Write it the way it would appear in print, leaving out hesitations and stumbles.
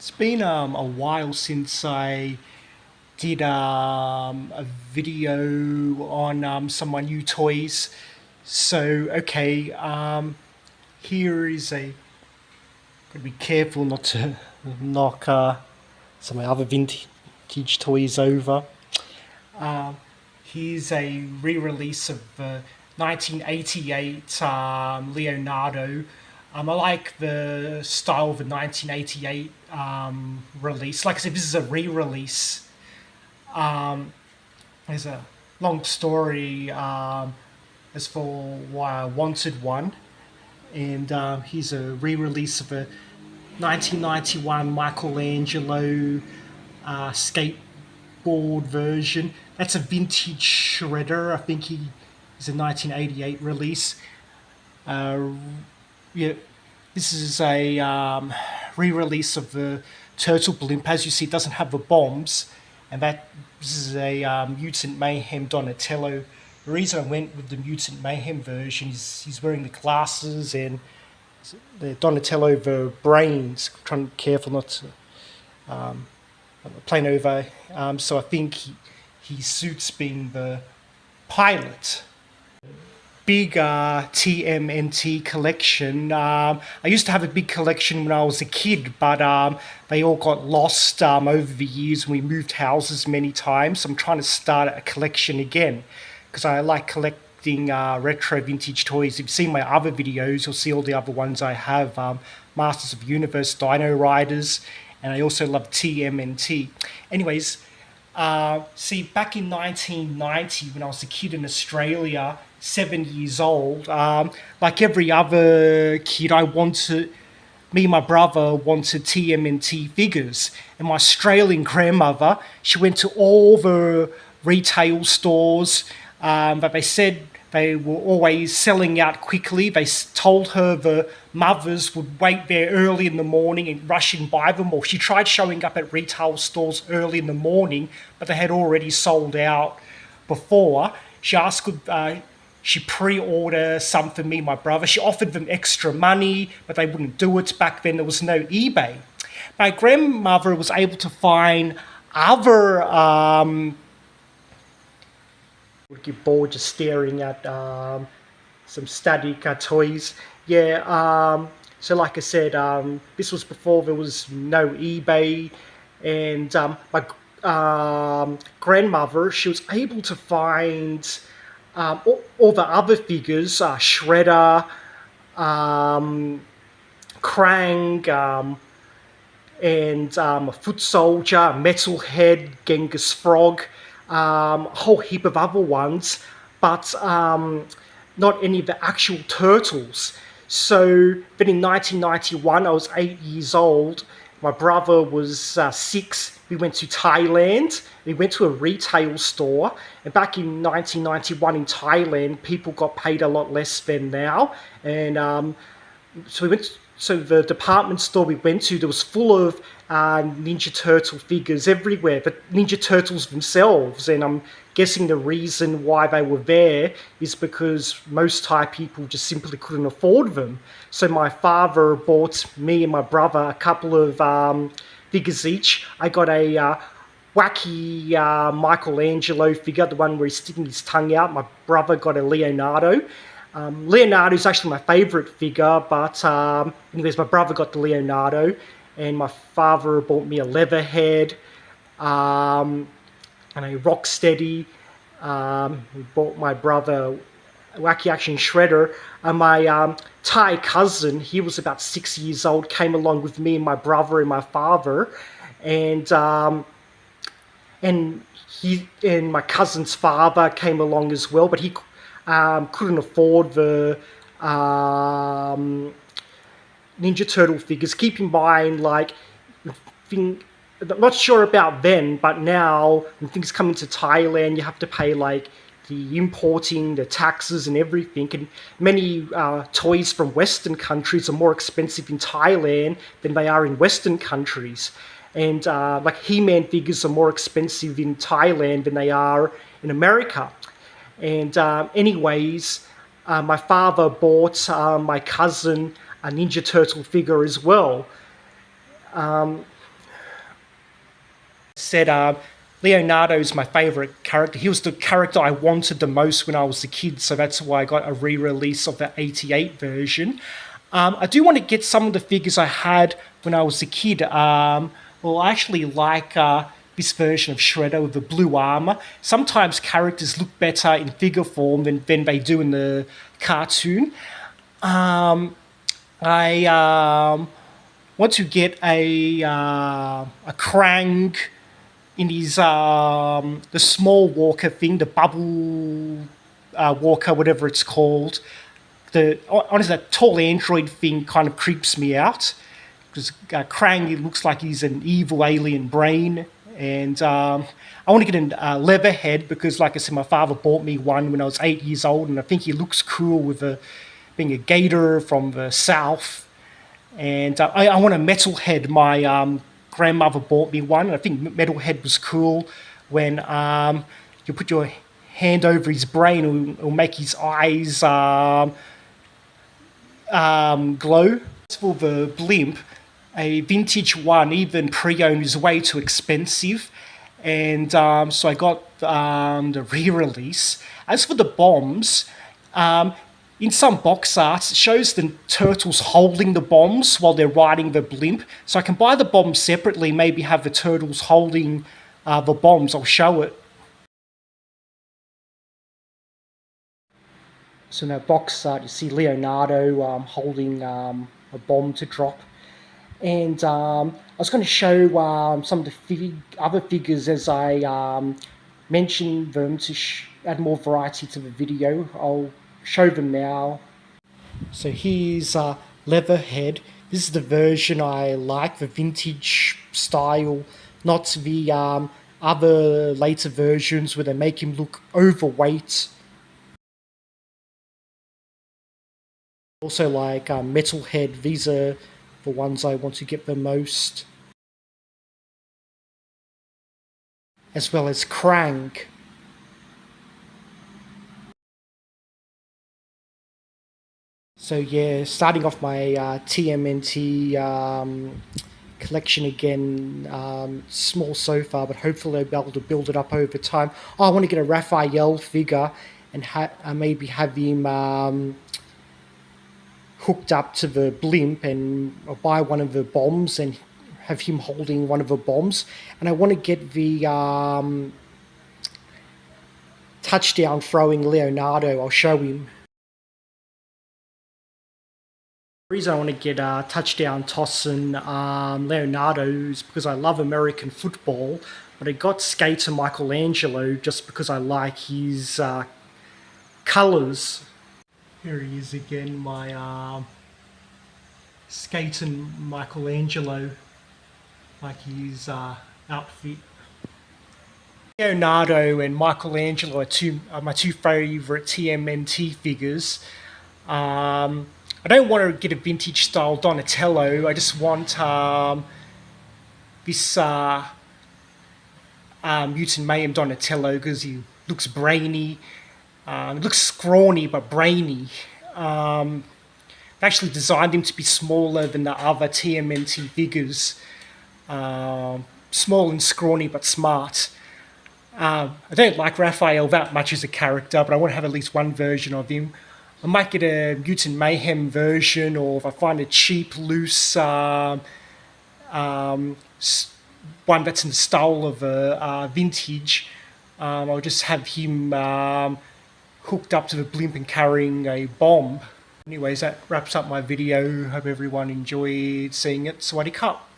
It's been a while since I did a video on some of my new toys. So, okay, here is a. Gotta be careful not to knock some of my other vintage toys over. Here's a re-release of the 1988 Leonardo. I like the style of the 1988 release. Like I said, this is a re-release. There's a long story as for why I wanted one. And here's a re-release of a 1991 Michelangelo skateboard version. That's a vintage shredder. I think he is a 1988 release. Yeah, this is a re-release of the Turtle Blimp. As you see, it doesn't have the bombs, and this is a Mutant Mayhem Donatello. The reason I went with the Mutant Mayhem version is he's wearing the glasses and the Donatello the brains. I'm trying to be careful not to plane over. So I think he suits being the pilot. Big TMNT collection. I used to have a big collection when I was a kid, but they all got lost over the years when we moved houses many times. So I'm trying to start a collection again because I like collecting retro vintage toys. If you've seen my other videos, you'll see all the other ones I have. Masters of the Universe, Dino Riders, and I also love TMNT. Anyways, see, back in 1990, when I was a kid in Australia, 7 years old, like every other kid, me and my brother wanted TMNT figures. And my Australian grandmother, she went to all the retail stores, but they said they were always selling out quickly. They told her the mothers would wait there early in the morning and rush and buy them. Or she tried showing up at retail stores early in the morning, but they had already sold out before. She asked, she pre-order some for me and my brother. She offered them extra money, but they wouldn't do it. Back then, there was no eBay. My grandmother was able to find other would get bored just staring at some static toys. Yeah, so like I said, this was before there was no eBay, and my grandmother, she was able to find all the other figures, Shredder, Krang, and a Foot Soldier, Metalhead, Genghis Frog, a whole heap of other ones, but not any of the actual turtles. So then in 1991, I was 8 years old. My brother was 6. We went to Thailand. We went to a retail store. And back in 1991 in Thailand, people got paid a lot less than now. And so the department store we went to, there was full of Ninja Turtle figures everywhere, but Ninja Turtles themselves. And I'm guessing the reason why they were there is because most Thai people just simply couldn't afford them. So my father bought me and my brother a couple of figures each. I got a wacky Michelangelo figure, the one where he's sticking his tongue out. My brother got a Leonardo. Leonardo is actually my favourite figure, but anyways, my brother got the Leonardo, and my father bought me a Leatherhead and a Rocksteady. He bought my brother a Wacky Action Shredder, and my Thai cousin, he was about 6 years old, came along with me and my brother and my father, and my cousin's father came along as well, but he couldn't afford the Ninja Turtle figures. Keep in mind, like, I'm not sure about then, but now when things come into Thailand, you have to pay like the importing, the taxes and everything. And many toys from Western countries are more expensive in Thailand than they are in Western countries. And like He-Man figures are more expensive in Thailand than they are in America. And anyways, my father bought my cousin a Ninja Turtle figure as well. said, Leonardo's my favourite character. He was the character I wanted the most when I was a kid, so that's why I got a re-release of the 88 version. I do want to get some of the figures I had when I was a kid. Well, I actually like this version of Shredder with the blue armor. Sometimes characters look better in figure form than they do in the cartoon. I want to get a Krang in his the small walker thing, the bubble walker, whatever it's called. Honestly, that tall android thing kind of creeps me out because Krang, it looks like he's an evil alien brain, and I want to get a Leatherhead because, like I said, my father bought me one when I was 8 years old, and I think he looks cool with being a gator from the south. And I want a Metalhead. My grandmother bought me one, and I think Metalhead was cool when you put your hand over his brain, it'll make his eyes glow. As for the blimp, a vintage one, even pre-owned, is way too expensive, and so I got the re-release. As for the bombs, in some box arts, it shows the turtles holding the bombs while they're riding the blimp. So I can buy the bombs separately, maybe have the turtles holding the bombs. I'll show it. So in that box art, you see Leonardo holding a bomb to drop. And I was going to show some of the other figures as I mentioned them to add more variety to the video. I'll show them now. So here's Leatherhead. This is the version I like, the vintage style, not the other later versions where they make him look overweight. Also like Metalhead, these are the ones I want to get the most. As well as Krang. So yeah, starting off my TMNT collection again, small so far, but hopefully I'll be able to build it up over time. Oh, I want to get a Raphael figure and maybe have him hooked up to the blimp and buy one of the bombs and have him holding one of the bombs. And I want to get the touchdown throwing Leonardo. I'll show him. The reason I want to get touchdown tossing Leonardo is because I love American football, but I got skater Michelangelo just because I like his colours. Here he is again, my skating Michelangelo, like his outfit. Leonardo and Michelangelo are my two favourite TMNT figures. I don't want to get a vintage style Donatello. I just want this Mutant Mayhem Donatello because he looks brainy. It looks scrawny but brainy. They actually designed him to be smaller than the other TMNT figures. Small and scrawny but smart. I don't like Raphael that much as a character, but I want to have at least one version of him. I might get a Mutant Mayhem version, or if I find a cheap, loose one that's in the style of a vintage, I'll just have him hooked up to the blimp and carrying a bomb. Anyways, that wraps up my video. Hope everyone enjoyed seeing it. Swaddy Cup.